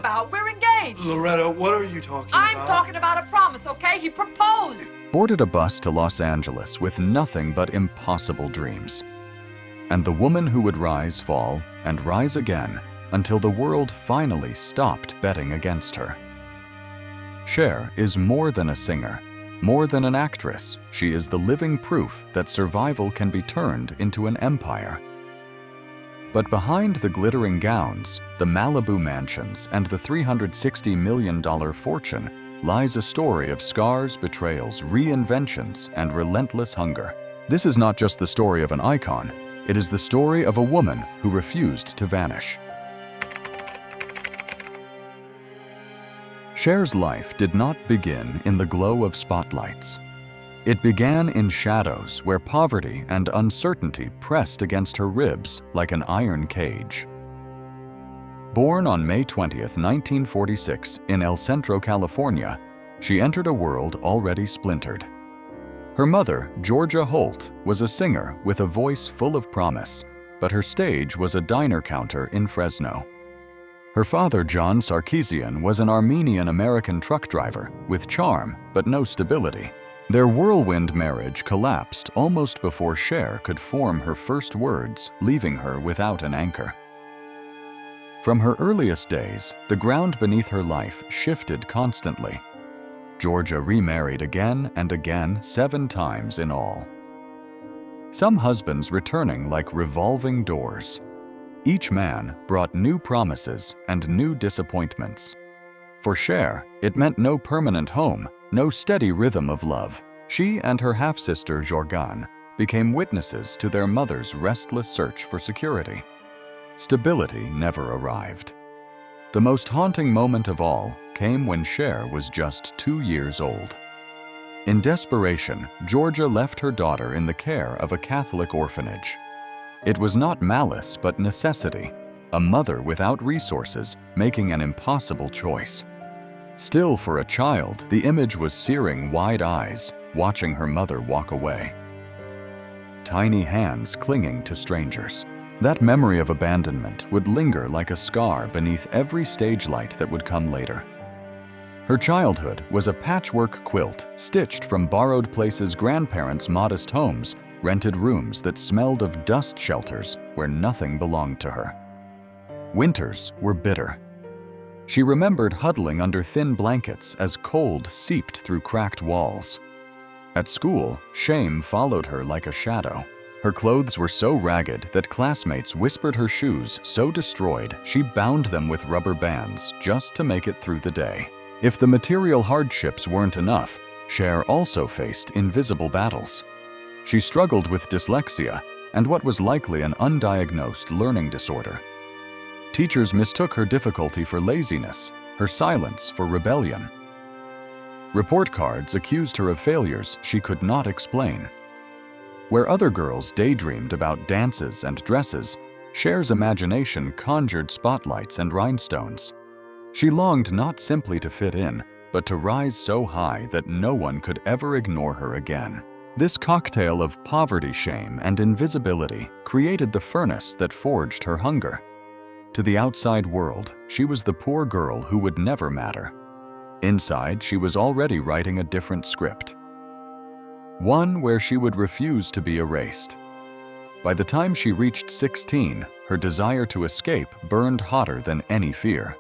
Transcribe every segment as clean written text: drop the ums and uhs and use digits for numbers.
about? We're engaged. Loretta, what are you talking I'm about? talking about a promise, okay? He proposed. Boarded a bus to Los Angeles with nothing but impossible dreams. And the woman who would rise, fall, and rise again until the world finally stopped betting against her. Cher is more than a singer, more than an actress. She is the living proof that survival can be turned into an empire. But behind the glittering gowns, the Malibu mansions, and the $360 million fortune lies a story of scars, betrayals, reinventions, and relentless hunger. This is not just the story of an icon, it is the story of a woman who refused to vanish. Cher's life did not begin in the glow of spotlights. It began in shadows where poverty and uncertainty pressed against her ribs like an iron cage. Born on May 20th, 1946 in El Centro, California, she entered a world already splintered. Her mother, Georgia Holt, was a singer with a voice full of promise, but her stage was a diner counter in Fresno. Her father, John Sarkeesian, was an Armenian-American truck driver with charm but no stability. Their whirlwind marriage collapsed almost before Cher could form her first words, leaving her without an anchor. From her earliest days, the ground beneath her life shifted constantly. Georgia remarried again and again, 7 times in all. Some husbands returning like revolving doors. Each man brought new promises and new disappointments. For Cher, it meant no permanent home, no steady rhythm of love. She and her half-sister Jorgan became witnesses to their mother's restless search for security. Stability never arrived. The most haunting moment of all came when Cher was just 2 years old. In desperation, Georgia left her daughter in the care of a Catholic orphanage. It was not malice but necessity, a mother without resources making an impossible choice. Still, for a child, the image was searing wide eyes, watching her mother walk away. Tiny hands clinging to strangers. That memory of abandonment would linger like a scar beneath every stage light that would come later. Her childhood was a patchwork quilt stitched from borrowed places, grandparents' modest homes, rented rooms that smelled of dust shelters where nothing belonged to her. Winters were bitter. She remembered huddling under thin blankets as cold seeped through cracked walls. At school, shame followed her like a shadow. Her clothes were so ragged that classmates whispered her shoes so destroyed she bound them with rubber bands just to make it through the day. If the material hardships weren't enough, Cher also faced invisible battles. She struggled with dyslexia and what was likely an undiagnosed learning disorder. Teachers mistook her difficulty for laziness, her silence for rebellion. Report cards accused her of failures she could not explain. Where other girls daydreamed about dances and dresses, Cher's imagination conjured spotlights and rhinestones. She longed not simply to fit in, but to rise so high that no one could ever ignore her again. This cocktail of poverty, shame, and invisibility created the furnace that forged her hunger. To the outside world, she was the poor girl who would never matter. Inside, she was already writing a different script. One where she would refuse to be erased. By the time she reached 16, her desire to escape burned hotter than any fear.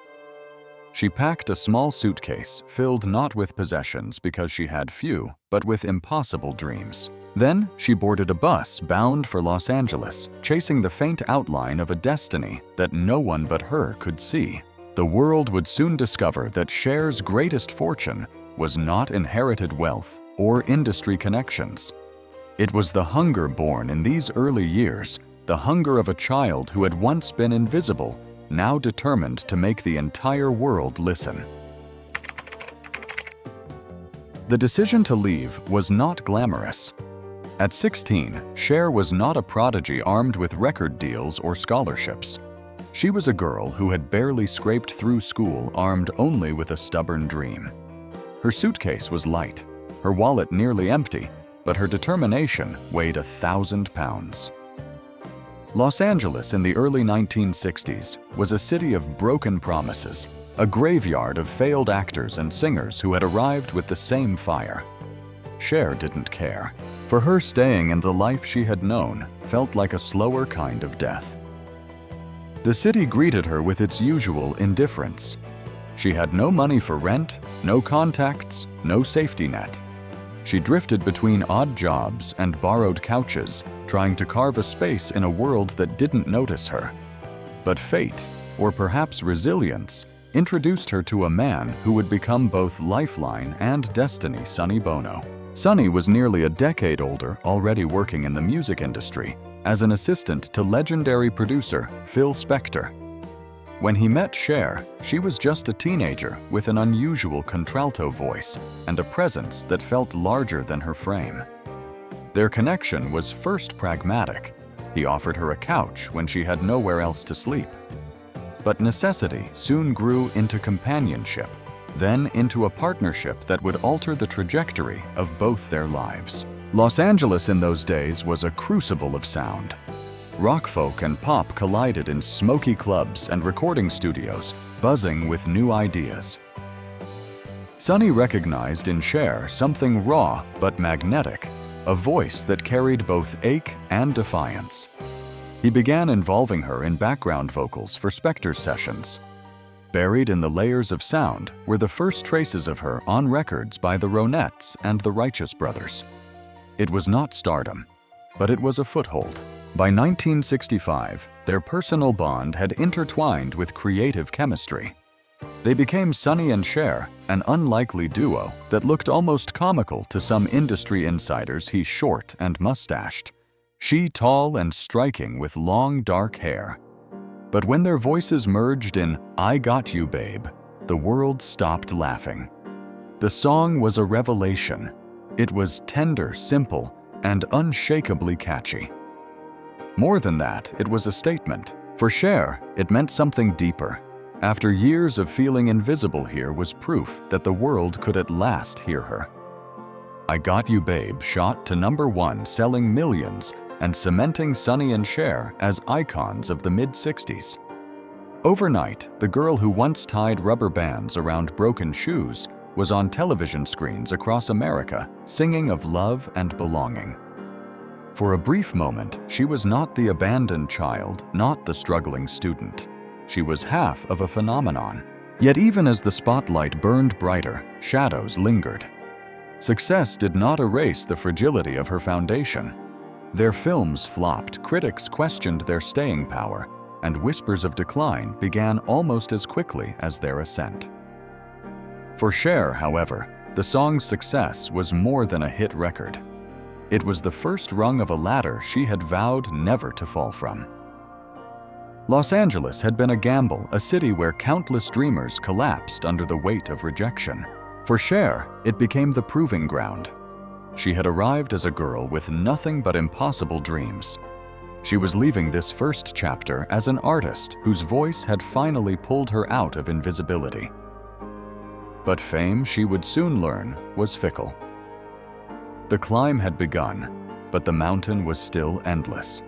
She packed a small suitcase filled not with possessions because she had few, but with impossible dreams. Then she boarded a bus bound for Los Angeles, chasing the faint outline of a destiny that no one but her could see. The world would soon discover that Cher's greatest fortune was not inherited wealth or industry connections. It was the hunger born in these early years, the hunger of a child who had once been invisible, now determined to make the entire world listen. The decision to leave was not glamorous. At 16, Cher was not a prodigy armed with record deals or scholarships. She was a girl who had barely scraped through school armed only with a stubborn dream. Her suitcase was light, her wallet nearly empty, but her determination weighed 1,000 pounds. Los Angeles in the early 1960s was a city of broken promises, a graveyard of failed actors and singers who had arrived with the same fire. Cher didn't care. For her, staying in the life she had known felt like a slower kind of death. The city greeted her with its usual indifference. She had no money for rent, no contacts, no safety net. She drifted between odd jobs and borrowed couches, trying to carve a space in a world that didn't notice her. But fate, or perhaps resilience, introduced her to a man who would become both lifeline and destiny, Sonny Bono. Sonny was nearly a decade older, already working in the music industry as an assistant to legendary producer Phil Spector. When he met Cher, she was just a teenager with an unusual contralto voice and a presence that felt larger than her frame. Their connection was first pragmatic. He offered her a couch when she had nowhere else to sleep. But necessity soon grew into companionship, then into a partnership that would alter the trajectory of both their lives. Los Angeles in those days was a crucible of sound. Rock folk and pop collided in smoky clubs and recording studios, buzzing with new ideas. Sonny recognized in Cher something raw but magnetic, a voice that carried both ache and defiance. He began involving her in background vocals for Spector's sessions. Buried in the layers of sound were the first traces of her on records by the Ronettes and the Righteous Brothers. It was not stardom, but it was a foothold. By 1965, their personal bond had intertwined with creative chemistry. They became Sonny and Cher, an unlikely duo that looked almost comical to some industry insiders. He short and mustached, she tall and striking with long dark hair. But when their voices merged in "I Got You, Babe," the world stopped laughing. The song was a revelation. It was tender, simple, and unshakably catchy. More than that, it was a statement. For Cher, it meant something deeper. After years of feeling invisible, here was proof that the world could at last hear her. "I Got You, Babe" shot to #1, selling millions and cementing Sonny and Cher as icons of the mid-60s. Overnight, the girl who once tied rubber bands around broken shoes was on television screens across America, singing of love and belonging. For a brief moment, she was not the abandoned child, not the struggling student. She was half of a phenomenon. Yet even as the spotlight burned brighter, shadows lingered. Success did not erase the fragility of her foundation. Their films flopped, critics questioned their staying power, and whispers of decline began almost as quickly as their ascent. For Cher, however, the song's success was more than a hit record. It was the first rung of a ladder she had vowed never to fall from. Los Angeles had been a gamble, a city where countless dreamers collapsed under the weight of rejection. For Cher, it became the proving ground. She had arrived as a girl with nothing but impossible dreams. She was leaving this first chapter as an artist whose voice had finally pulled her out of invisibility. But fame, she would soon learn, was fickle. The climb had begun, but the mountain was still endless.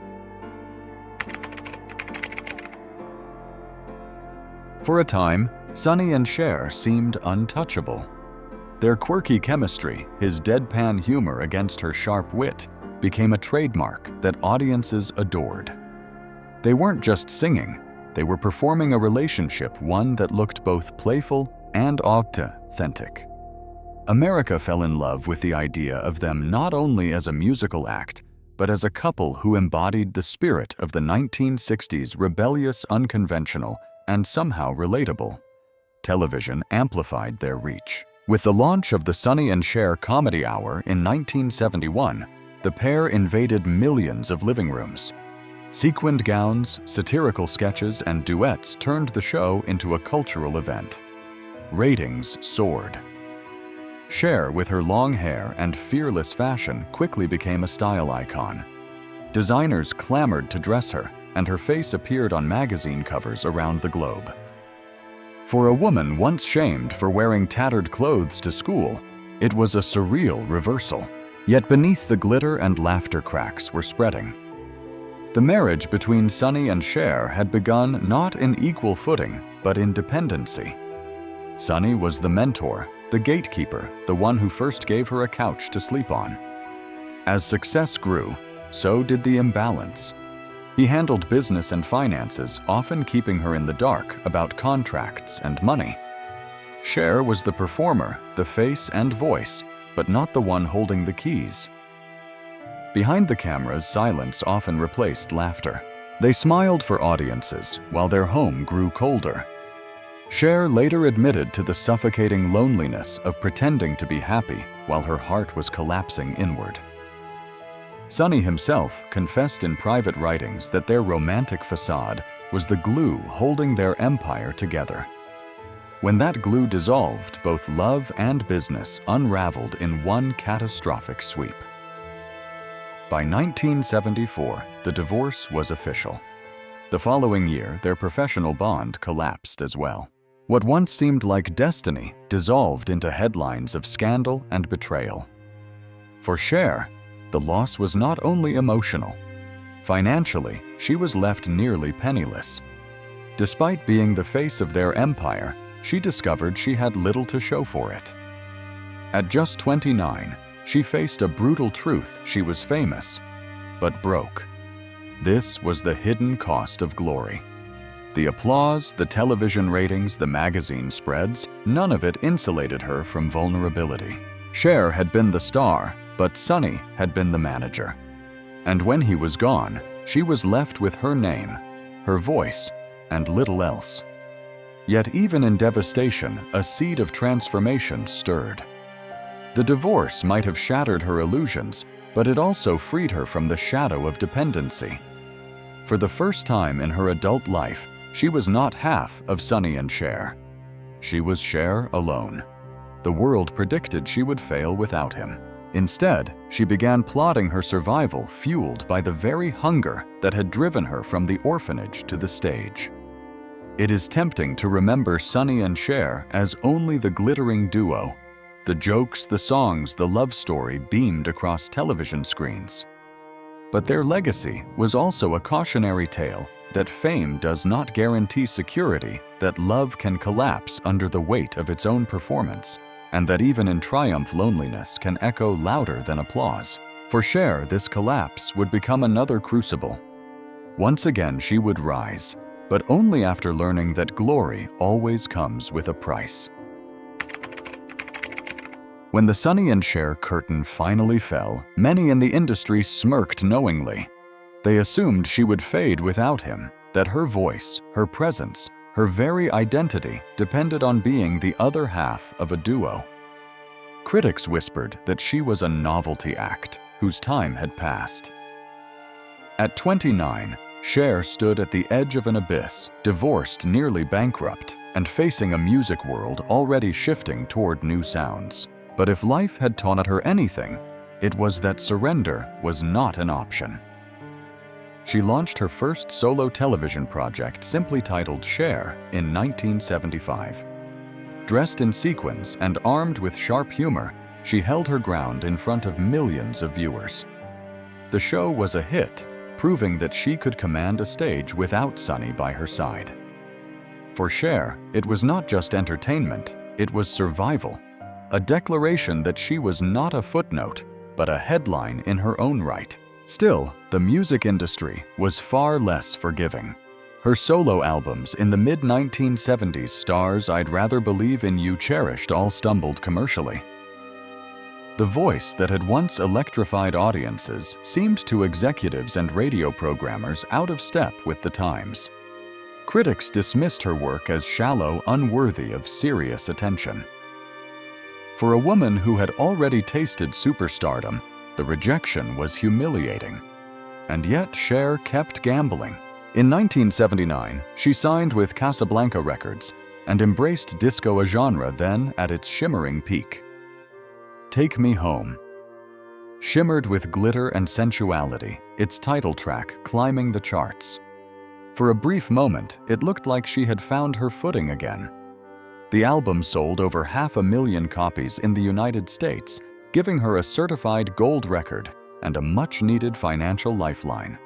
For a time, Sonny and Cher seemed untouchable. Their quirky chemistry, his deadpan humor against her sharp wit, became a trademark that audiences adored. They weren't just singing, they were performing a relationship, one that looked both playful and authentic. America fell in love with the idea of them not only as a musical act, but as a couple who embodied the spirit of the 1960s, rebellious, unconventional, and somehow relatable. Television amplified their reach. With the launch of the Sonny and Cher Comedy Hour in 1971, the pair invaded millions of living rooms. Sequined gowns, satirical sketches, and duets turned the show into a cultural event. Ratings soared. Cher, with her long hair and fearless fashion, quickly became a style icon. Designers clamored to dress her, and her face appeared on magazine covers around the globe. For a woman once shamed for wearing tattered clothes to school, it was a surreal reversal. Yet beneath the glitter and laughter, cracks were spreading. The marriage between Sonny and Cher had begun not in equal footing, but in dependency. Sonny was the mentor, the gatekeeper, the one who first gave her a couch to sleep on. As success grew, so did the imbalance. He handled business and finances, often keeping her in the dark about contracts and money. Cher was the performer, the face and voice, but not the one holding the keys. Behind the cameras, silence often replaced laughter. They smiled for audiences, while their home grew colder. Cher later admitted to the suffocating loneliness of pretending to be happy while her heart was collapsing inward. Sonny himself confessed in private writings that their romantic facade was the glue holding their empire together. When that glue dissolved, both love and business unraveled in one catastrophic sweep. By 1974, the divorce was official. The following year, their professional bond collapsed as well. What once seemed like destiny dissolved into headlines of scandal and betrayal. For Cher, the loss was not only emotional. Financially, she was left nearly penniless. Despite being the face of their empire, she discovered she had little to show for it. At just 29, she faced a brutal truth: she was famous, but broke. This was the hidden cost of glory. The applause, the television ratings, the magazine spreads, none of it insulated her from vulnerability. Cher had been the star, but Sonny had been the manager. And when he was gone, she was left with her name, her voice, and little else. Yet even in devastation, a seed of transformation stirred. The divorce might have shattered her illusions, but it also freed her from the shadow of dependency. For the first time in her adult life, she was not half of Sonny and Cher. She was Cher alone. The world predicted she would fail without him. Instead, she began plotting her survival, fueled by the very hunger that had driven her from the orphanage to the stage. It is tempting to remember Sonny and Cher as only the glittering duo. The jokes, the songs, the love story beamed across television screens. But their legacy was also a cautionary tale that fame does not guarantee security, that love can collapse under the weight of its own performance, and that even in triumph, loneliness can echo louder than applause. For Cher, this collapse would become another crucible. Once again, she would rise, but only after learning that glory always comes with a price. When the Sonny and Cher curtain finally fell, many in the industry smirked knowingly. They assumed she would fade without him, that her voice, her presence, her very identity depended on being the other half of a duo. Critics whispered that she was a novelty act whose time had passed. At 29, Cher stood at the edge of an abyss, divorced, nearly bankrupt, and facing a music world already shifting toward new sounds. But if life had taught her anything, it was that surrender was not an option. She launched her first solo television project, simply titled Cher, in 1975. Dressed in sequins and armed with sharp humor, she held her ground in front of millions of viewers. The show was a hit, proving that she could command a stage without Sonny by her side. For Cher, it was not just entertainment, it was survival. A declaration that she was not a footnote, but a headline in her own right. Still, the music industry was far less forgiving. Her solo albums in the mid-1970s, Stars, I'd Rather Believe in You, Cherished, all stumbled commercially. The voice that had once electrified audiences seemed to executives and radio programmers out of step with the times. Critics dismissed her work as shallow, unworthy of serious attention. For a woman who had already tasted superstardom, the rejection was humiliating. And yet Cher kept gambling. In 1979, she signed with Casablanca Records and embraced disco, a genre then at its shimmering peak. Take Me Home shimmered with glitter and sensuality, its title track climbing the charts. For a brief moment, it looked like she had found her footing again. The album sold over 500,000 copies in the United States, giving her a certified gold record and a much-needed financial lifeline.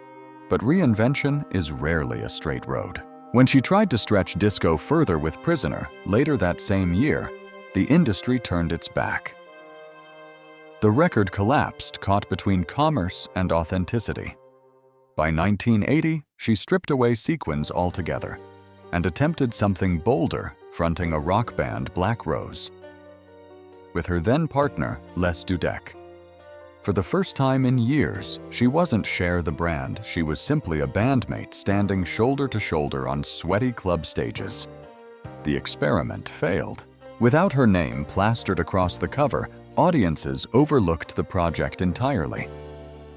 But reinvention is rarely a straight road. When she tried to stretch disco further with Prisoner later that same year, the industry turned its back. The record collapsed, caught between commerce and authenticity. By 1980, she stripped away sequins altogether and attempted something bolder, fronting a rock band, Black Rose, with her then partner, Les Dudek. For the first time in years, she wasn't Cher the brand, she was simply a bandmate standing shoulder to shoulder on sweaty club stages. The experiment failed. Without her name plastered across the cover, audiences overlooked the project entirely.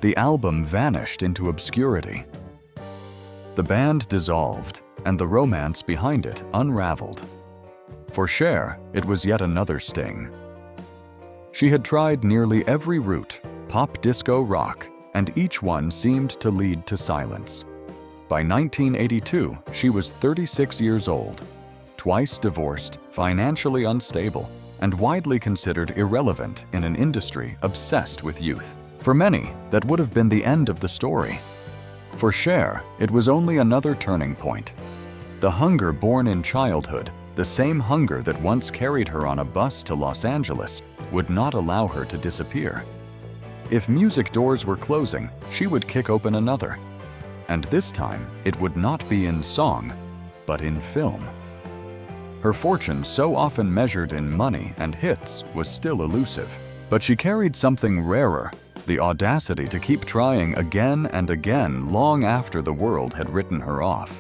The album vanished into obscurity. The band dissolved, and the romance behind it unraveled. For Cher, it was yet another sting. She had tried nearly every route, pop, disco, rock, and each one seemed to lead to silence. By 1982, she was 36 years old, twice divorced, financially unstable, and widely considered irrelevant in an industry obsessed with youth. For many, that would have been the end of the story. For Cher, it was only another turning point. The hunger born in childhood, the same hunger that once carried her on a bus to Los Angeles, would not allow her to disappear. If music doors were closing, she would kick open another. And this time, it would not be in song, but in film. Her fortune, so often measured in money and hits, was still elusive. But she carried something rarer, the audacity to keep trying again and again long after the world had written her off.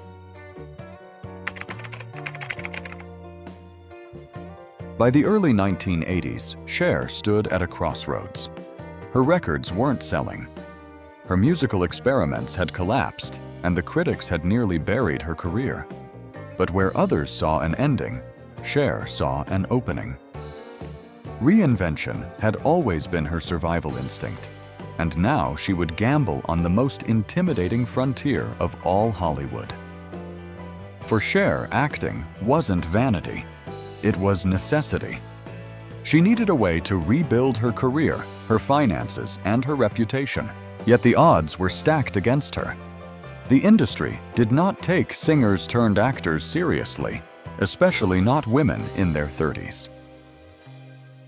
By the early 1980s, Cher stood at a crossroads. Her records weren't selling. Her musical experiments had collapsed, and the critics had nearly buried her career. But where others saw an ending, Cher saw an opening. Reinvention had always been her survival instinct, and now she would gamble on the most intimidating frontier of all Hollywood. For Cher, acting wasn't vanity. It was necessity. She needed a way to rebuild her career, her finances, and her reputation. Yet the odds were stacked against her. The industry did not take singers-turned-actors seriously, especially not women in their 30s.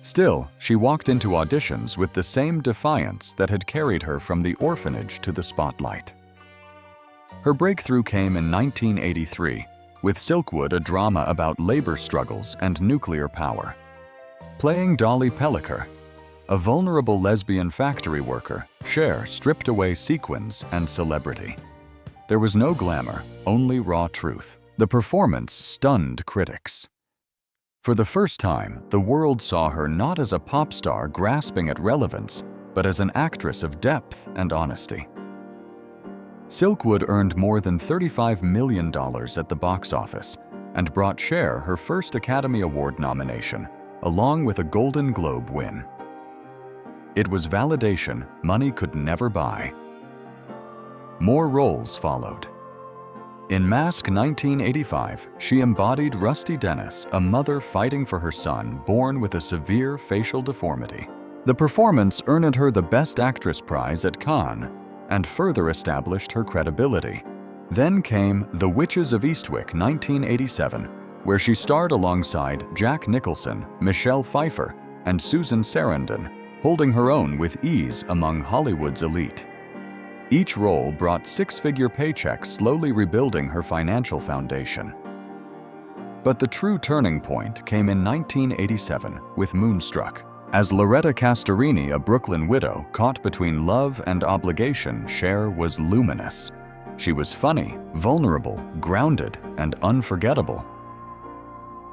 Still, she walked into auditions with the same defiance that had carried her from the orphanage to the spotlight. Her breakthrough came in 1983, with Silkwood, a drama about labor struggles and nuclear power. Playing Dolly Pellicer, a vulnerable lesbian factory worker, Cher stripped away sequins and celebrity. There was no glamour, only raw truth. The performance stunned critics. For the first time, the world saw her not as a pop star grasping at relevance, but as an actress of depth and honesty. Silkwood earned more than $35 million at the box office and brought Cher her first Academy Award nomination, along with a Golden Globe win. It was validation money could never buy. More roles followed. In Mask 1985, she embodied Rusty Dennis, a mother fighting for her son born with a severe facial deformity. The performance earned her the Best Actress prize at Cannes and further established her credibility. Then came The Witches of Eastwick 1987, where she starred alongside Jack Nicholson, Michelle Pfeiffer, and Susan Sarandon, holding her own with ease among Hollywood's elite. Each role brought six-figure paychecks, slowly rebuilding her financial foundation. But the true turning point came in 1987 with Moonstruck. As Loretta Castorini, a Brooklyn widow caught between love and obligation, Cher was luminous. She was funny, vulnerable, grounded, and unforgettable.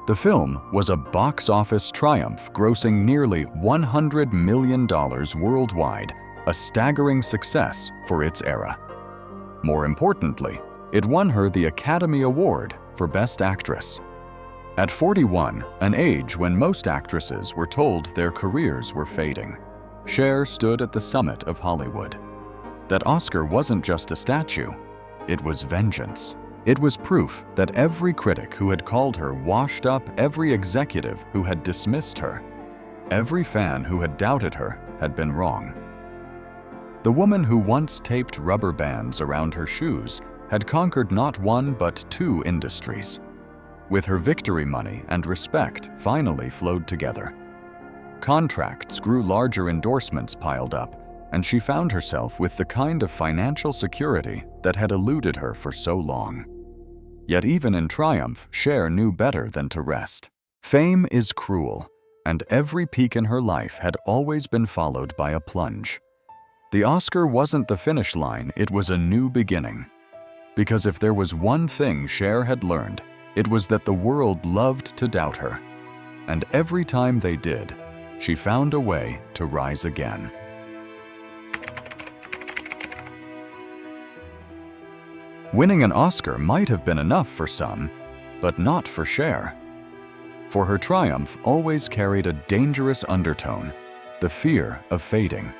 The film was a box office triumph, grossing nearly $100 million worldwide, a staggering success for its era. More importantly, it won her the Academy Award for Best Actress. At 41, an age when most actresses were told their careers were fading, Cher stood at the summit of Hollywood. That Oscar wasn't just a statue, it was vengeance. It was proof that every critic who had called her washed up, every executive who had dismissed her, every fan who had doubted her had been wrong. The woman who once taped rubber bands around her shoes had conquered not one but two industries. With her victory money and respect finally flowed together. Contracts grew, larger endorsements piled up, and she found herself with the kind of financial security that had eluded her for so long. Yet even in triumph, Cher knew better than to rest. Fame is cruel, and every peak in her life had always been followed by a plunge. The Oscar wasn't the finish line, it was a new beginning. Because if there was one thing Cher had learned, it was that the world loved to doubt her. And every time they did, she found a way to rise again. Winning an Oscar might have been enough for some, but not for Cher. For her triumph always carried a dangerous undertone, the fear of fading.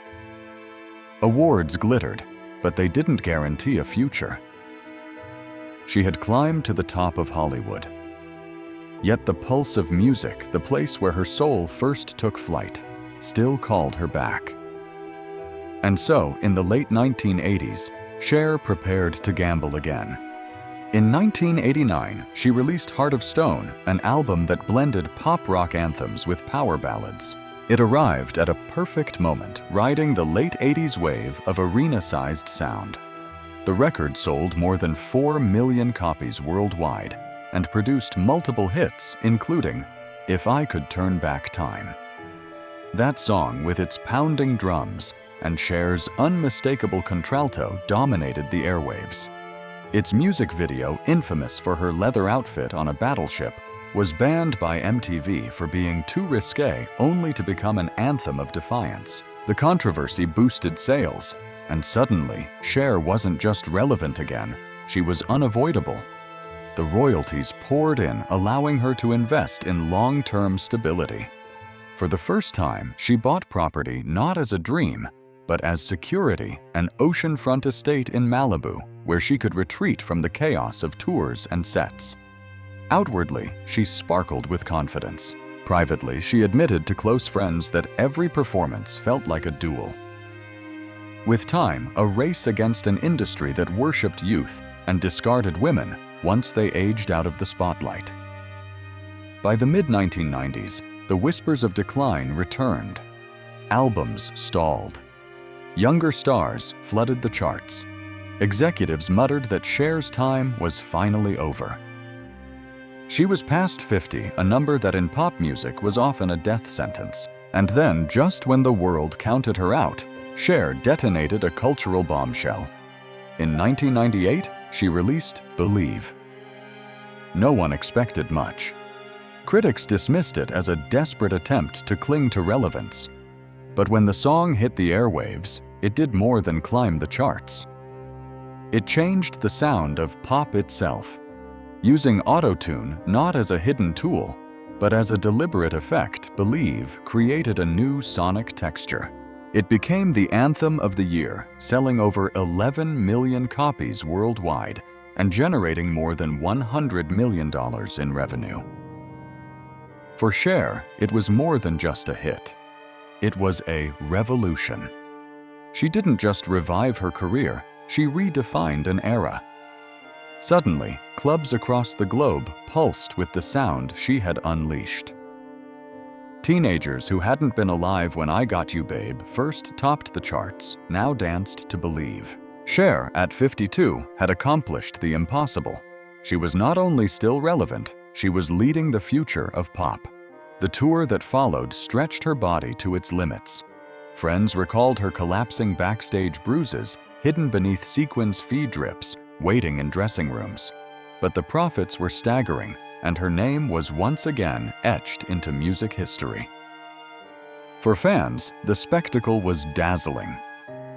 Awards glittered, but they didn't guarantee a future. She had climbed to the top of Hollywood. Yet the pulse of music, the place where her soul first took flight, still called her back. And so, in the late 1980s, Cher prepared to gamble again. In 1989, she released Heart of Stone, an album that blended pop rock anthems with power ballads. It arrived at a perfect moment, riding the late 80s wave of arena-sized sound. The record sold more than 4 million copies worldwide and produced multiple hits, including If I Could Turn Back Time. That song, with its pounding drums and Cher's unmistakable contralto, dominated the airwaves. Its music video, infamous for her leather outfit on a battleship, was banned by MTV for being too risque, only to become an anthem of defiance. The controversy boosted sales, and suddenly, Cher wasn't just relevant again, she was unavoidable. The royalties poured in, allowing her to invest in long-term stability. For the first time, she bought property not as a dream, but as security, an oceanfront estate in Malibu, where she could retreat from the chaos of tours and sets. Outwardly, she sparkled with confidence. Privately, she admitted to close friends that every performance felt like a duel. With time, a race against an industry that worshipped youth and discarded women once they aged out of the spotlight. By the mid-1990s, the whispers of decline returned. Albums stalled. Younger stars flooded the charts. Executives muttered that Cher's time was finally over. She was past 50, a number that in pop music was often a death sentence. And then, just when the world counted her out, Cher detonated a cultural bombshell. In 1998, she released Believe. No one expected much. Critics dismissed it as a desperate attempt to cling to relevance. But when the song hit the airwaves, it did more than climb the charts. It changed the sound of pop itself, using auto-tune not as a hidden tool, but as a deliberate effect. Believe created a new sonic texture. It became the anthem of the year, selling over 11 million copies worldwide and generating more than $100 million in revenue. For Cher, it was more than just a hit. It was a revolution. She didn't just revive her career, she redefined an era. Suddenly, clubs across the globe pulsed with the sound she had unleashed. Teenagers who hadn't been alive when I Got You Babe first topped the charts, now danced to Believe. Cher, at 52, had accomplished the impossible. She was not only still relevant, she was leading the future of pop. The tour that followed stretched her body to its limits. Friends recalled her collapsing backstage bruises, hidden beneath sequins feed drips, waiting in dressing rooms. But the profits were staggering, and her name was once again etched into music history. For fans, the spectacle was dazzling.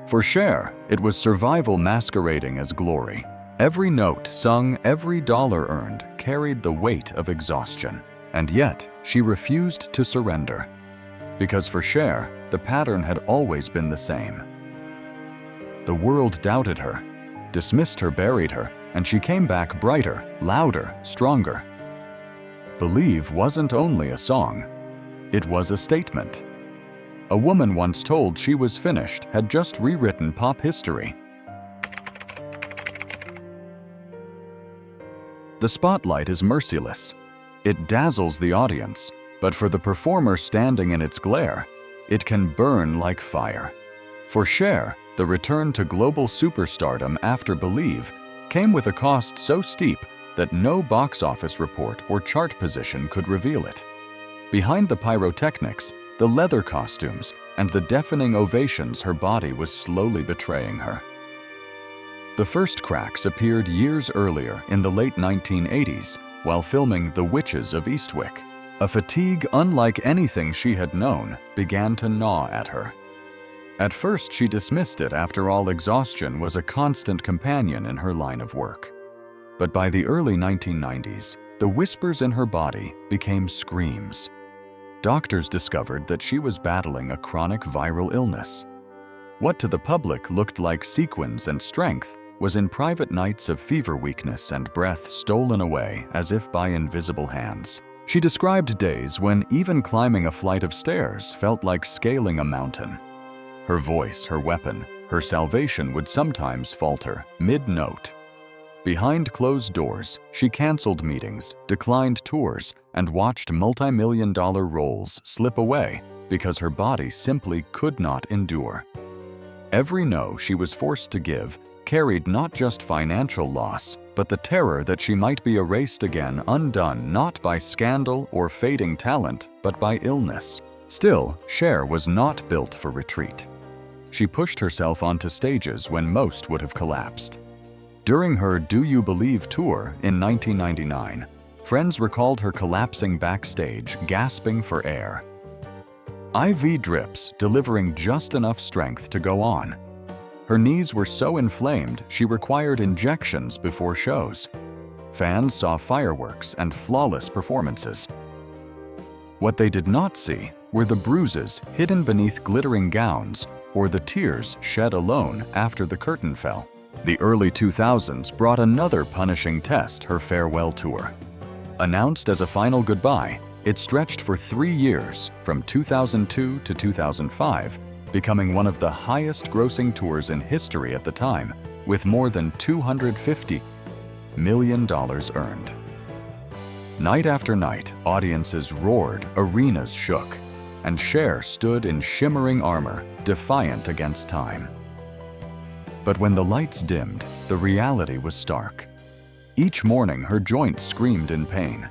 For Cher, it was survival masquerading as glory. Every note sung, every dollar earned, carried the weight of exhaustion. And yet, she refused to surrender. Because for Cher, the pattern had always been the same. The world doubted her, dismissed her, buried her, and she came back brighter, louder, stronger. Believe wasn't only a song, it was a statement. A woman once told she was finished had just rewritten pop history. The spotlight is merciless. It dazzles the audience, but for the performer standing in its glare, it can burn like fire. For Cher, the return to global superstardom after Believe came with a cost so steep that no box office report or chart position could reveal it. Behind the pyrotechnics, the leather costumes, and the deafening ovations, her body was slowly betraying her. The first cracks appeared years earlier in the late 1980s while filming The Witches of Eastwick. A fatigue unlike anything she had known began to gnaw at her. At first, she dismissed it after all exhaustion was a constant companion in her line of work. But by the early 1990s, the whispers in her body became screams. Doctors discovered that she was battling a chronic viral illness. What to the public looked like sequins and strength was in private nights of fever weakness and breath stolen away as if by invisible hands. She described days when even climbing a flight of stairs felt like scaling a mountain. Her voice, her weapon, her salvation would sometimes falter mid-note. Behind closed doors, she canceled meetings, declined tours, and watched multi-million-dollar roles slip away because her body simply could not endure. Every no she was forced to give carried not just financial loss, but the terror that she might be erased again, undone not by scandal or fading talent, but by illness. Still, Cher was not built for retreat. She pushed herself onto stages when most would have collapsed. During her Do You Believe tour in 1999, friends recalled her collapsing backstage, gasping for air. IV drips delivering just enough strength to go on. Her knees were so inflamed she required injections before shows. Fans saw fireworks and flawless performances. What they did not see were the bruises hidden beneath glittering gowns or the tears shed alone after the curtain fell. The early 2000s brought another punishing test her farewell tour. Announced as a final goodbye, it stretched for 3 years, from 2002 to 2005, becoming one of the highest-grossing tours in history at the time, with more than $250 million earned. Night after night, audiences roared, arenas shook, and Cher stood in shimmering armor, defiant against time. But when the lights dimmed, the reality was stark. Each morning, her joints screamed in pain.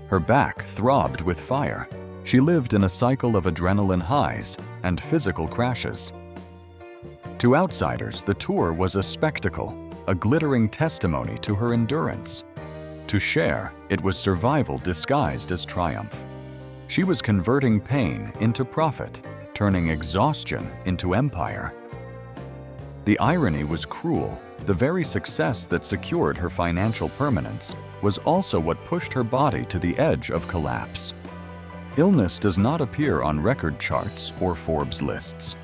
Her back throbbed with fire. She lived in a cycle of adrenaline highs and physical crashes. To outsiders, the tour was a spectacle, a glittering testimony to her endurance. To Cher, it was survival disguised as triumph. She was converting pain into profit, turning exhaustion into empire. The irony was cruel. The very success that secured her financial permanence was also what pushed her body to the edge of collapse. Illness does not appear on record charts or Forbes lists.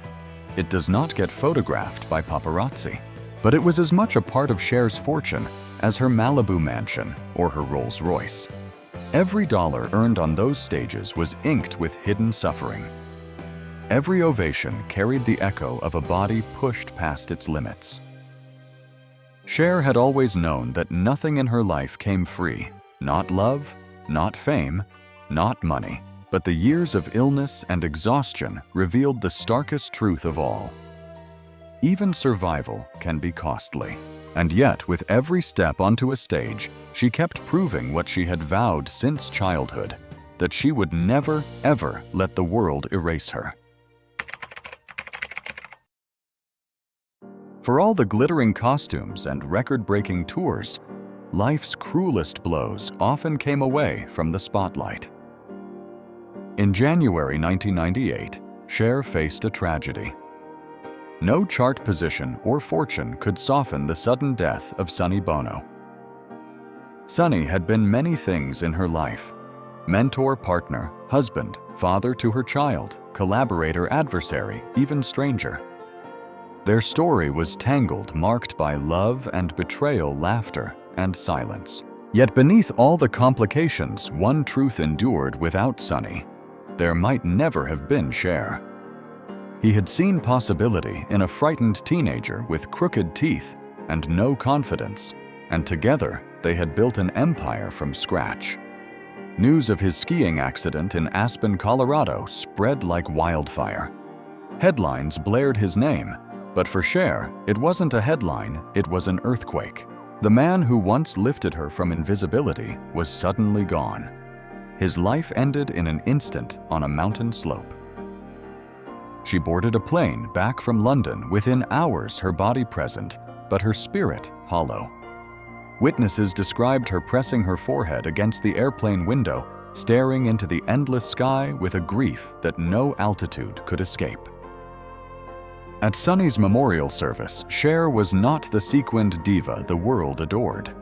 It does not get photographed by paparazzi. But it was as much a part of Cher's fortune as her Malibu mansion or her Rolls-Royce. Every dollar earned on those stages was inked with hidden suffering. Every ovation carried the echo of a body pushed past its limits. Cher had always known that nothing in her life came free. Not love, not fame, not money. But the years of illness and exhaustion revealed the starkest truth of all. Even survival can be costly. And yet, with every step onto a stage, she kept proving what she had vowed since childhood, that she would never, ever let the world erase her. For all the glittering costumes and record-breaking tours, life's cruelest blows often came away from the spotlight. In January 1998, Cher faced a tragedy. No chart position or fortune could soften the sudden death of Sonny Bono. Sonny had been many things in her life: mentor, partner, husband, father to her child, collaborator, adversary, even stranger. Their story was tangled, marked by love and betrayal, laughter and silence. Yet beneath all the complications, one truth endured without Sonny: there might never have been Cher. He had seen possibility in a frightened teenager with crooked teeth and no confidence, and together they had built an empire from scratch. News of his skiing accident in Aspen, Colorado spread like wildfire. Headlines blared his name, but for Cher, it wasn't a headline, it was an earthquake. The man who once lifted her from invisibility was suddenly gone. His life ended in an instant on a mountain slope. She boarded a plane back from London, within hours her body present, but her spirit hollow. Witnesses described her pressing her forehead against the airplane window, staring into the endless sky with a grief that no altitude could escape. At Sonny's memorial service, Cher was not the sequined diva the world adored.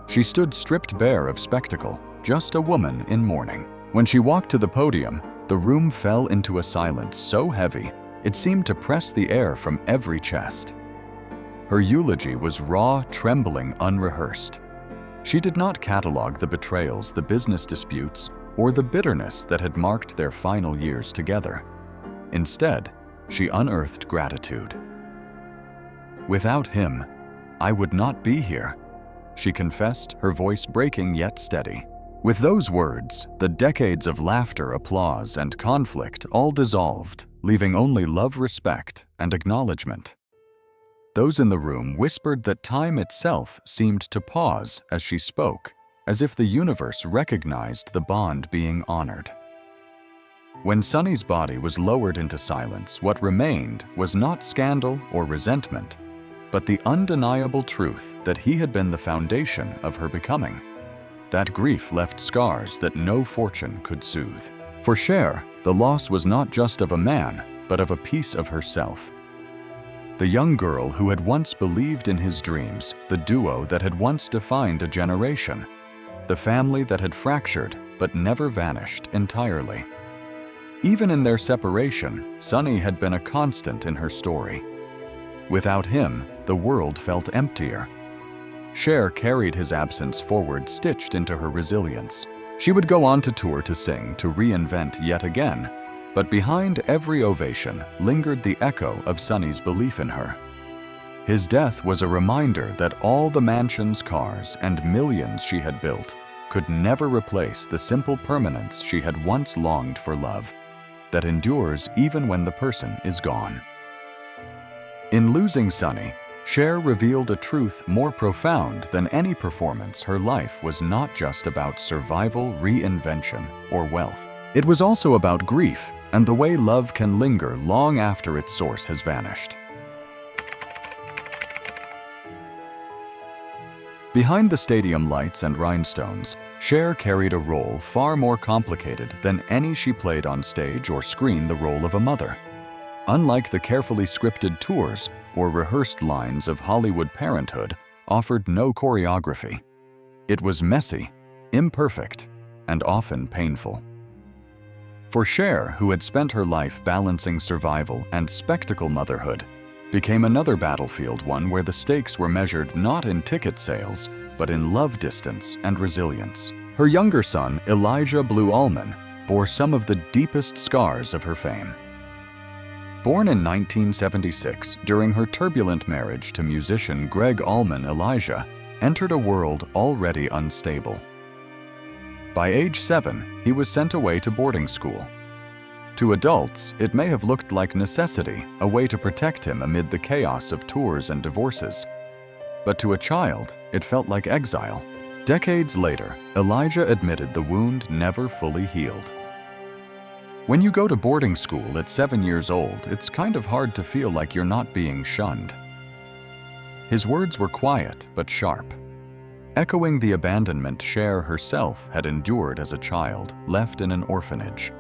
She stood stripped bare of spectacle, just a woman in mourning. When she walked to the podium, the room fell into a silence so heavy it seemed to press the air from every chest. Her eulogy was raw, trembling, unrehearsed. She did not catalog the betrayals, the business disputes, or the bitterness that had marked their final years together. Instead, she unearthed gratitude. "Without him, I would not be here," she confessed, her voice breaking yet steady. With those words, the decades of laughter, applause, and conflict all dissolved, leaving only love, respect, and acknowledgement. Those in the room whispered that time itself seemed to pause as she spoke, as if the universe recognized the bond being honored. When Sonny's body was lowered into silence, what remained was not scandal or resentment, but the undeniable truth that he had been the foundation of her becoming. That grief left scars that no fortune could soothe. For Cher, the loss was not just of a man, but of a piece of herself. The young girl who had once believed in his dreams, the duo that had once defined a generation, the family that had fractured but never vanished entirely. Even in their separation, Sonny had been a constant in her story. Without him, the world felt emptier. Cher carried his absence forward, stitched into her resilience. She would go on to tour, to sing, to reinvent yet again, but behind every ovation lingered the echo of Sonny's belief in her. His death was a reminder that all the mansions, cars, and millions she had built could never replace the simple permanence she had once longed for, love that endures even when the person is gone. In losing Sonny, Cher revealed a truth more profound than any performance. Her life was not just about survival, reinvention, or wealth. It was also about grief and the way love can linger long after its source has vanished. Behind the stadium lights and rhinestones, Cher carried a role far more complicated than any she played on stage or screen: the role of a mother. Unlike the carefully scripted tours or rehearsed lines of Hollywood parenthood, offered no choreography. It was messy, imperfect, and often painful. For Cher, who had spent her life balancing survival and spectacle, motherhood became another battlefield, one where the stakes were measured not in ticket sales, but in love distance and resilience. Her younger son, Elijah Blue Allman, bore some of the deepest scars of her fame. Born in 1976, during her turbulent marriage to musician Greg Allman, Elijah entered a world already unstable. By age 7, he was sent away to boarding school. To adults, it may have looked like necessity, a way to protect him amid the chaos of tours and divorces. But to a child, it felt like exile. Decades later, Elijah admitted the wound never fully healed. When you go to boarding school at 7 years old, it's kind of hard to feel like you're not being shunned. His words were quiet but sharp, echoing the abandonment Cher herself had endured as a child, left in an orphanage.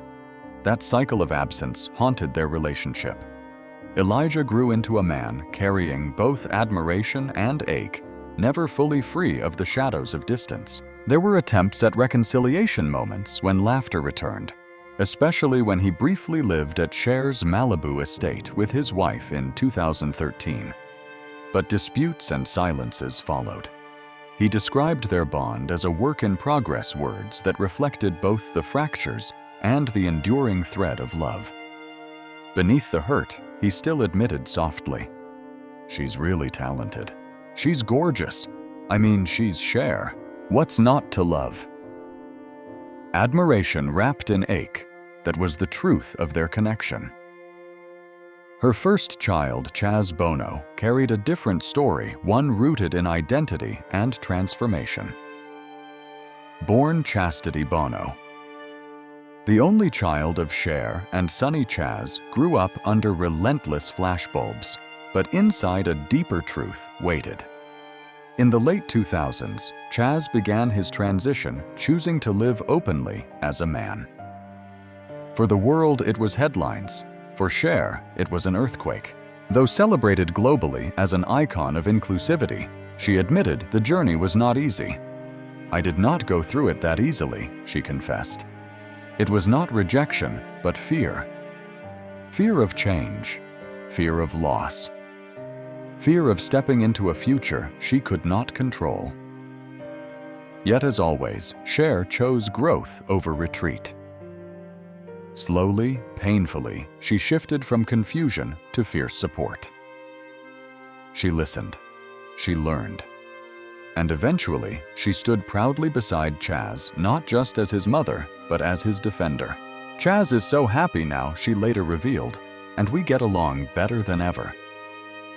That cycle of absence haunted their relationship. Elijah grew into a man carrying both admiration and ache, never fully free of the shadows of distance. There were attempts at reconciliation, moments when laughter returned, especially when he briefly lived at Cher's Malibu estate with his wife in 2013. But disputes and silences followed. He described their bond as a work in progress, words that reflected both the fractures and the enduring thread of love. Beneath the hurt, he still admitted softly, "She's really talented. She's gorgeous. I mean, she's Cher. What's not to love? Admiration wrapped in ache, that was the truth of their connection. Her first child, Chaz Bono, carried a different story, one rooted in identity and transformation. Born Chastity Bono. The only child of Cher and Sonny Chaz, grew up under relentless flashbulbs, but inside a deeper truth waited. In the late 2000s, Chaz began his transition, choosing to live openly as a man. For the world, it was headlines. For Cher, it was an earthquake. Though celebrated globally as an icon of inclusivity, she admitted the journey was not easy. "I did not go through it that easily," she confessed. It was not rejection, but fear. Fear of change, fear of loss, fear of stepping into a future she could not control. Yet as always, Cher chose growth over retreat. Slowly, painfully, she shifted from confusion to fierce support. She listened. She learned. And eventually, she stood proudly beside Chaz, not just as his mother, but as his defender. "Chaz is so happy now," she later revealed, "and we get along better than ever."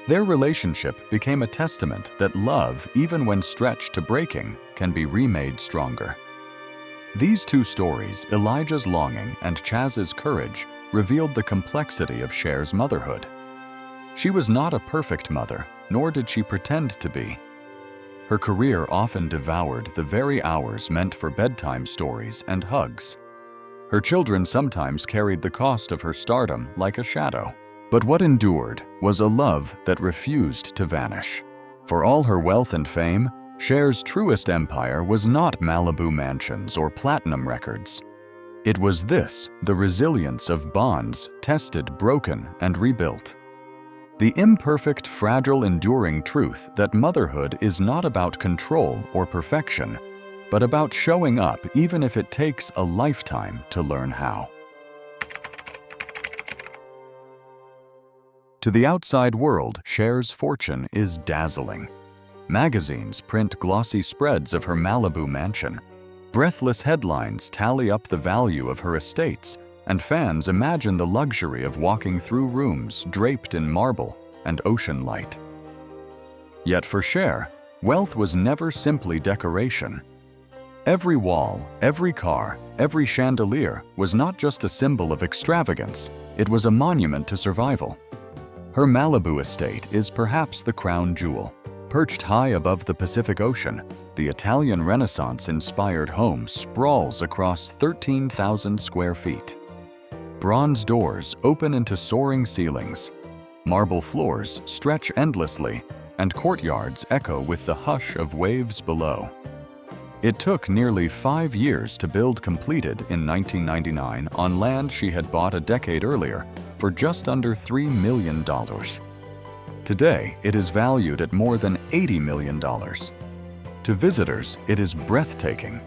Their relationship became a testament that love, even when stretched to breaking, can be remade stronger. These two stories, Elijah's longing and Chaz's courage, revealed the complexity of Cher's motherhood. She was not a perfect mother, nor did she pretend to be. Her career often devoured the very hours meant for bedtime stories and hugs. Her children sometimes carried the cost of her stardom like a shadow. But what endured was a love that refused to vanish. For all her wealth and fame, Cher's truest empire was not Malibu mansions or platinum records. It was this, the resilience of bonds, tested, broken, and rebuilt. The imperfect, fragile, enduring truth that motherhood is not about control or perfection, but about showing up even if it takes a lifetime to learn how. To the outside world, Cher's fortune is dazzling. Magazines print glossy spreads of her Malibu mansion. Breathless headlines tally up the value of her estates, and fans imagine the luxury of walking through rooms draped in marble and ocean light. Yet for Cher, wealth was never simply decoration. Every wall, every car, every chandelier was not just a symbol of extravagance, it was a monument to survival. Her Malibu estate is perhaps the crown jewel. Perched high above the Pacific Ocean, the Italian Renaissance-inspired home sprawls across 13,000 square feet. Bronze doors open into soaring ceilings. Marble floors stretch endlessly, and courtyards echo with the hush of waves below. It took nearly 5 years to build, completed in 1999 on land she had bought a decade earlier for just under $3 million. Today, it is valued at more than $80 million. To visitors, it is breathtaking.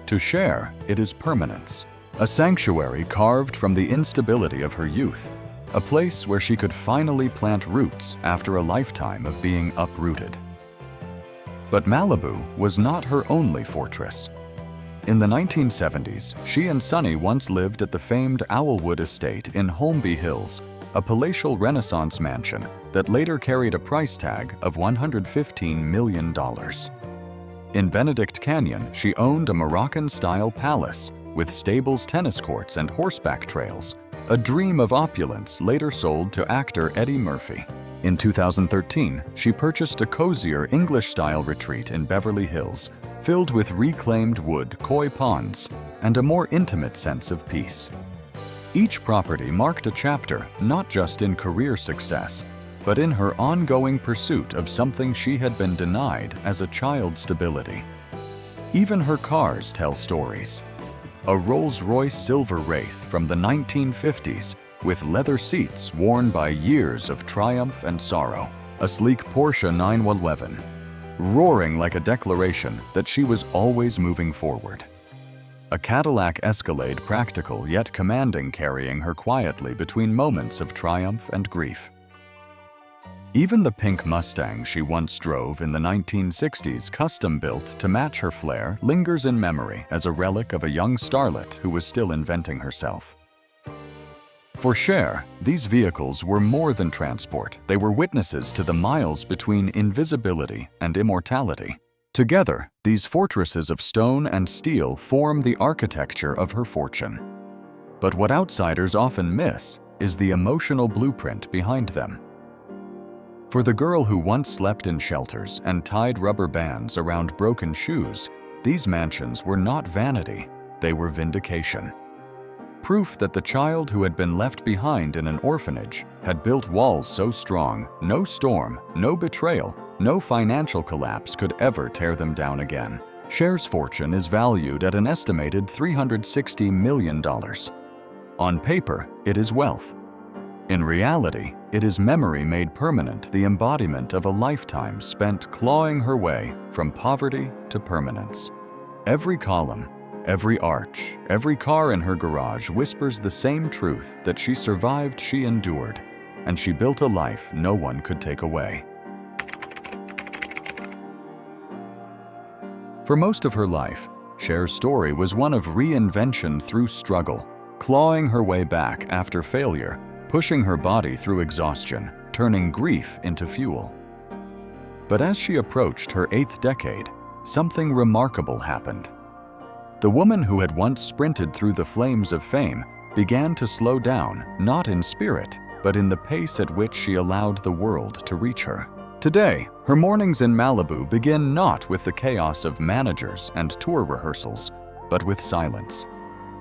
To Cher, it is permanence. A sanctuary carved from the instability of her youth, a place where she could finally plant roots after a lifetime of being uprooted. But Malibu was not her only fortress. In the 1970s, she and Sonny once lived at the famed Owlwood Estate in Holmby Hills, a palatial Renaissance mansion that later carried a price tag of $115 million. In Benedict Canyon, she owned a Moroccan-style palace with stables, tennis courts, and horseback trails, a dream of opulence later sold to actor Eddie Murphy. In 2013, she purchased a cozier English-style retreat in Beverly Hills, filled with reclaimed wood, koi ponds, and a more intimate sense of peace. Each property marked a chapter not just in career success, but in her ongoing pursuit of something she had been denied as a child: stability. Even her cars tell stories. A Rolls-Royce Silver Wraith from the 1950s with leather seats worn by years of triumph and sorrow. A sleek Porsche 911, roaring like a declaration that she was always moving forward. A Cadillac Escalade, practical yet commanding, carrying her quietly between moments of triumph and grief. Even the pink Mustang she once drove in the 1960s, custom-built to match her flair, lingers in memory as a relic of a young starlet who was still inventing herself. For Cher, these vehicles were more than transport. They were witnesses to the miles between invisibility and immortality. Together, these fortresses of stone and steel form the architecture of her fortune. But what outsiders often miss is the emotional blueprint behind them. For the girl who once slept in shelters and tied rubber bands around broken shoes, these mansions were not vanity, they were vindication. Proof that the child who had been left behind in an orphanage had built walls so strong, no storm, no betrayal, no financial collapse could ever tear them down again. Cher's fortune is valued at an estimated $360 million. On paper, it is wealth. In reality, it is memory made permanent, the embodiment of a lifetime spent clawing her way from poverty to permanence. Every column, every arch, every car in her garage whispers the same truth that she survived, she endured, and she built a life no one could take away. For most of her life, Cher's story was one of reinvention through struggle, clawing her way back after failure, pushing her body through exhaustion, turning grief into fuel. But as she approached her 8th decade, something remarkable happened. The woman who had once sprinted through the flames of fame began to slow down, not in spirit, but in the pace at which she allowed the world to reach her. Today, her mornings in Malibu begin not with the chaos of managers and tour rehearsals, but with silence.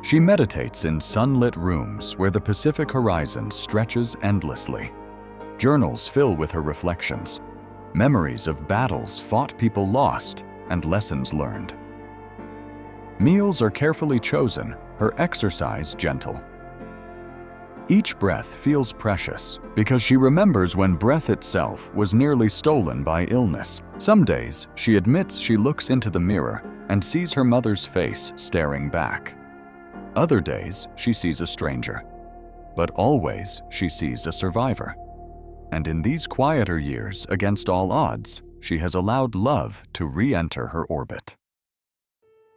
She meditates in sunlit rooms where the Pacific horizon stretches endlessly. Journals fill with her reflections, memories of battles fought, people lost, and lessons learned. Meals are carefully chosen, her exercise gentle. Each breath feels precious because she remembers when breath itself was nearly stolen by illness. Some days, she admits she looks into the mirror and sees her mother's face staring back. Other days, she sees a stranger. But always, she sees a survivor. And in these quieter years, against all odds, she has allowed love to re-enter her orbit.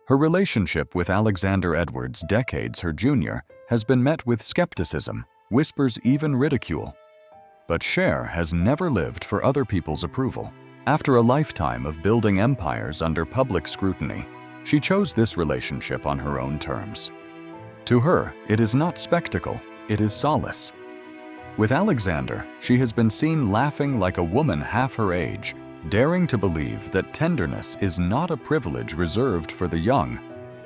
Her relationship with Alexander Edwards, decades her junior, has been met with skepticism, whispers, even ridicule. But Cher has never lived for other people's approval. After a lifetime of building empires under public scrutiny, she chose this relationship on her own terms. To her, it is not spectacle, it is solace. With Alexander, she has been seen laughing like a woman half her age, daring to believe that tenderness is not a privilege reserved for the young,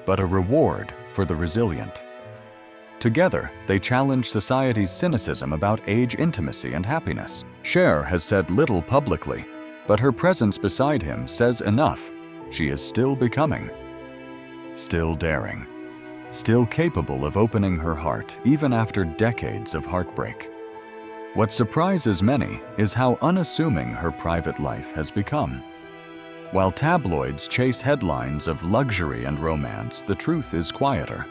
but a reward for the resilient. Together, they challenge society's cynicism about age, intimacy, and happiness. Cher has said little publicly, but her presence beside him says enough. She is still becoming, still daring, still capable of opening her heart even after decades of heartbreak. What surprises many is how unassuming her private life has become. While tabloids chase headlines of luxury and romance, the truth is quieter.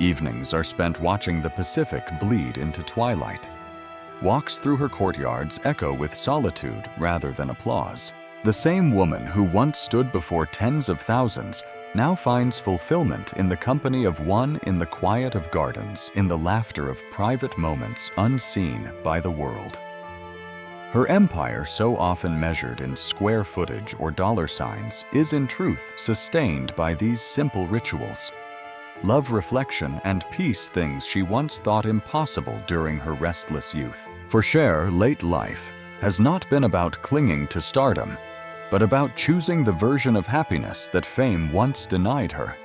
Evenings are spent watching the Pacific bleed into twilight. Walks through her courtyards echo with solitude rather than applause. The same woman who once stood before tens of thousands now finds fulfillment in the company of one, in the quiet of gardens, in the laughter of private moments unseen by the world. Her empire, so often measured in square footage or dollar signs, is in truth sustained by these simple rituals. Love, reflection, and peace, things she once thought impossible during her restless youth. For Cher, late life has not been about clinging to stardom, but about choosing the version of happiness that fame once denied her.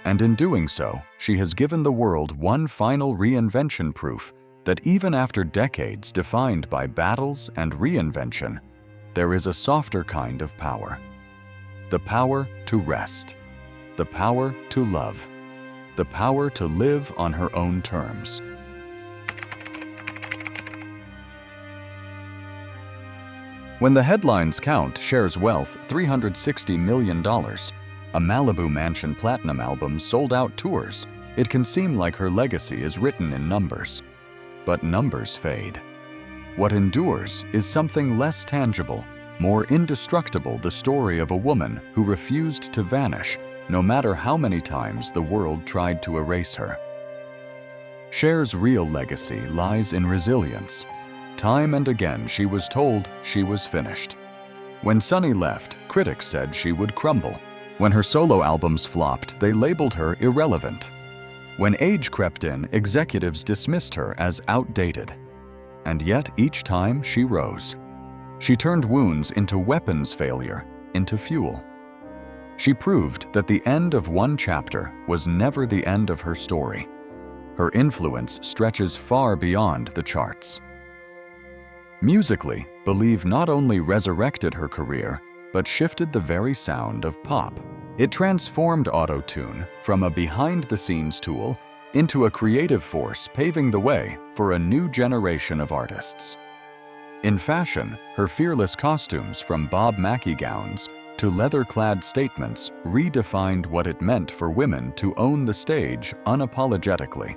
And in doing so, she has given the world one final reinvention, proof that even after decades defined by battles and reinvention, there is a softer kind of power. The power to rest, the power to love, the power to live on her own terms. When the headlines count Cher's wealth, $360 million, a Malibu Mansion platinum album, sold-out tours, it can seem like her legacy is written in numbers. But numbers fade. What endures is something less tangible, more indestructible, the story of a woman who refused to vanish, no matter how many times the world tried to erase her. Cher's real legacy lies in resilience. Time and again she was told she was finished. When Sonny left, critics said she would crumble. When her solo albums flopped, they labeled her irrelevant. When age crept in, executives dismissed her as outdated. And yet each time she rose. She turned wounds into weapons, failure into fuel. She proved that the end of one chapter was never the end of her story. Her influence stretches far beyond the charts. Musically, Believe not only resurrected her career, but shifted the very sound of pop. It transformed auto-tune from a behind-the-scenes tool into a creative force, paving the way for a new generation of artists. In fashion, her fearless costumes, from Bob Mackie gowns to leather-clad statements, redefined what it meant for women to own the stage unapologetically.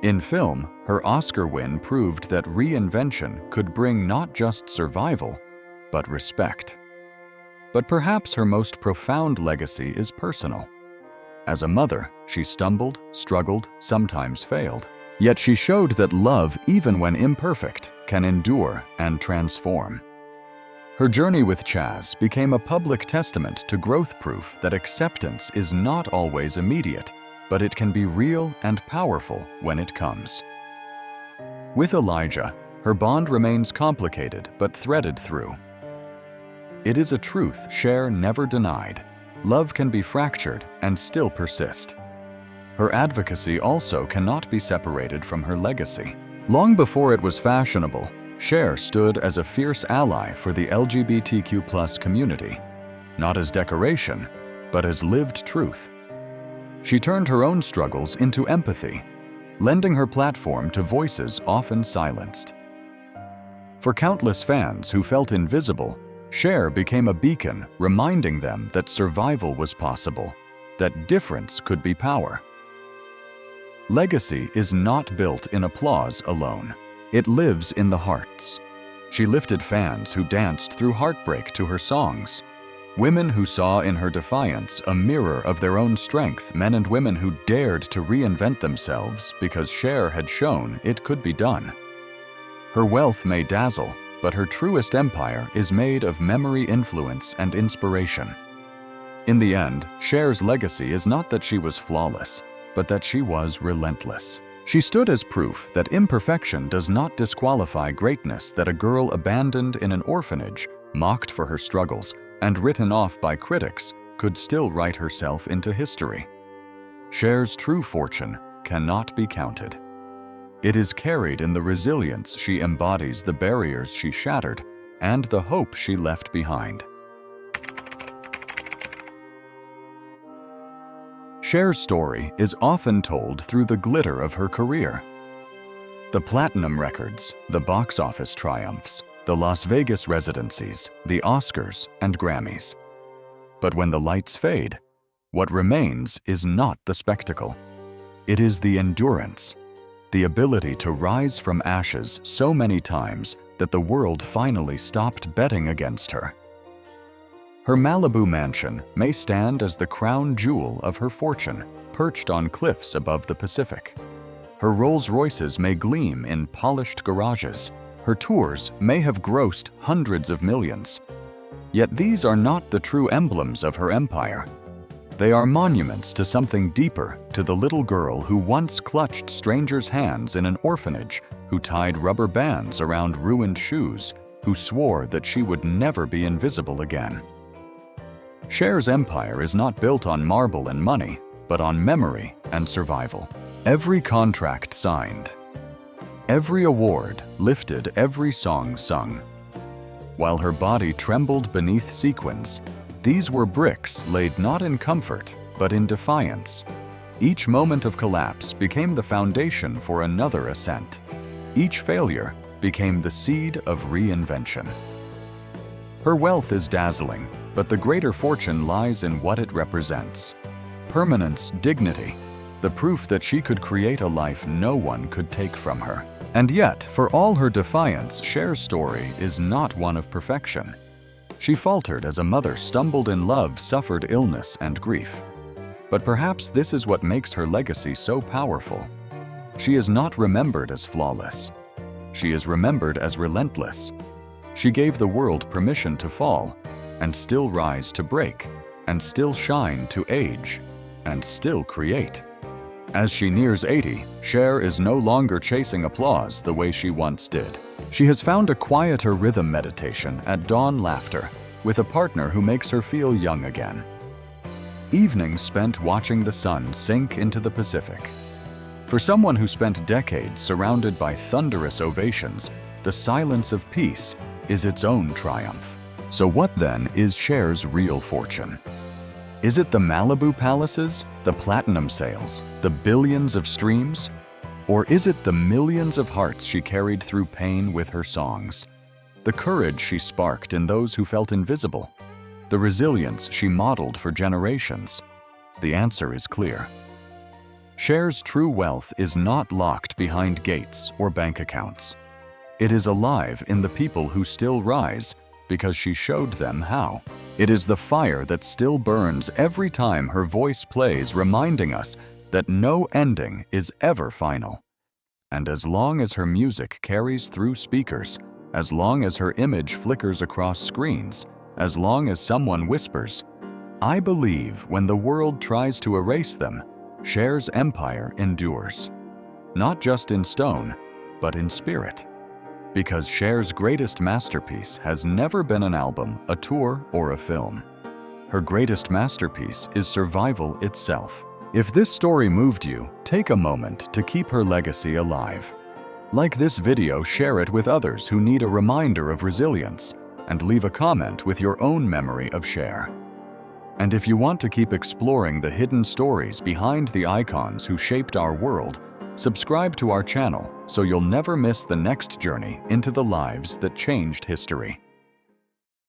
In film, her Oscar win proved that reinvention could bring not just survival, but respect. But perhaps her most profound legacy is personal. As a mother, she stumbled, struggled, sometimes failed. Yet she showed that love, even when imperfect, can endure and transform. Her journey with Chaz became a public testament to growth, proof that acceptance is not always immediate, but it can be real and powerful when it comes. With Elijah, her bond remains complicated but threaded through. It is a truth Cher never denied. Love can be fractured and still persist. Her advocacy also cannot be separated from her legacy. Long before it was fashionable, Cher stood as a fierce ally for the LGBTQ+ community, not as decoration, but as lived truth. She turned her own struggles into empathy, lending her platform to voices often silenced. For countless fans who felt invisible, Cher became a beacon, reminding them that survival was possible, that difference could be power. Legacy is not built in applause alone. It lives in the hearts. She lifted fans who danced through heartbreak to her songs. Women who saw in her defiance a mirror of their own strength, men and women who dared to reinvent themselves because Cher had shown it could be done. Her wealth may dazzle, but her truest empire is made of memory, influence, and inspiration. In the end, Cher's legacy is not that she was flawless, but that she was relentless. She stood as proof that imperfection does not disqualify greatness, that a girl abandoned in an orphanage, mocked for her struggles, and written off by critics could still write herself into history. Cher's true fortune cannot be counted. It is carried in the resilience she embodies, the barriers she shattered, and the hope she left behind. Cher's story is often told through the glitter of her career. The platinum records, the box office triumphs, the Las Vegas residencies, the Oscars and Grammys. But when the lights fade, what remains is not the spectacle. It is the endurance, the ability to rise from ashes so many times that the world finally stopped betting against her. Her Malibu mansion may stand as the crown jewel of her fortune, perched on cliffs above the Pacific. Her Rolls-Royces may gleam in polished garages. Her tours may have grossed hundreds of millions. Yet these are not the true emblems of her empire. They are monuments to something deeper, to the little girl who once clutched strangers' hands in an orphanage, who tied rubber bands around ruined shoes, who swore that she would never be invisible again. Cher's empire is not built on marble and money, but on memory and survival. Every contract signed, every award lifted, every song sung. While her body trembled beneath sequins, these were bricks laid not in comfort, but in defiance. Each moment of collapse became the foundation for another ascent. Each failure became the seed of reinvention. Her wealth is dazzling, but the greater fortune lies in what it represents. Permanence, dignity, the proof that she could create a life no one could take from her. And yet, for all her defiance, Cher's story is not one of perfection. She faltered as a mother, stumbled in love, suffered illness and grief. But perhaps this is what makes her legacy so powerful. She is not remembered as flawless. She is remembered as relentless. She gave the world permission to fall, and still rise to break, and still shine to age, and still create. As she nears 80, Cher is no longer chasing applause the way she once did. She has found a quieter rhythm meditation at dawn laughter with a partner who makes her feel young again. Evenings spent watching the sun sink into the Pacific. For someone who spent decades surrounded by thunderous ovations, the silence of peace is its own triumph. So what then is Cher's real fortune? Is it the Malibu palaces, the platinum sales, the billions of streams? Or is it the millions of hearts she carried through pain with her songs? The courage she sparked in those who felt invisible? The resilience she modeled for generations? The answer is clear. Cher's true wealth is not locked behind gates or bank accounts. It is alive in the people who still rise because she showed them how. It is the fire that still burns every time her voice plays, reminding us that no ending is ever final. And as long as her music carries through speakers, as long as her image flickers across screens, as long as someone whispers, "I believe," when the world tries to erase them, Cher's empire endures. Not just in stone, but in spirit. Because Cher's greatest masterpiece has never been an album, a tour, or a film. Her greatest masterpiece is survival itself. If this story moved you, take a moment to keep her legacy alive. Like this video, share it with others who need a reminder of resilience, and leave a comment with your own memory of Cher. And if you want to keep exploring the hidden stories behind the icons who shaped our world, subscribe to our channel so you'll never miss the next journey into the lives that changed history.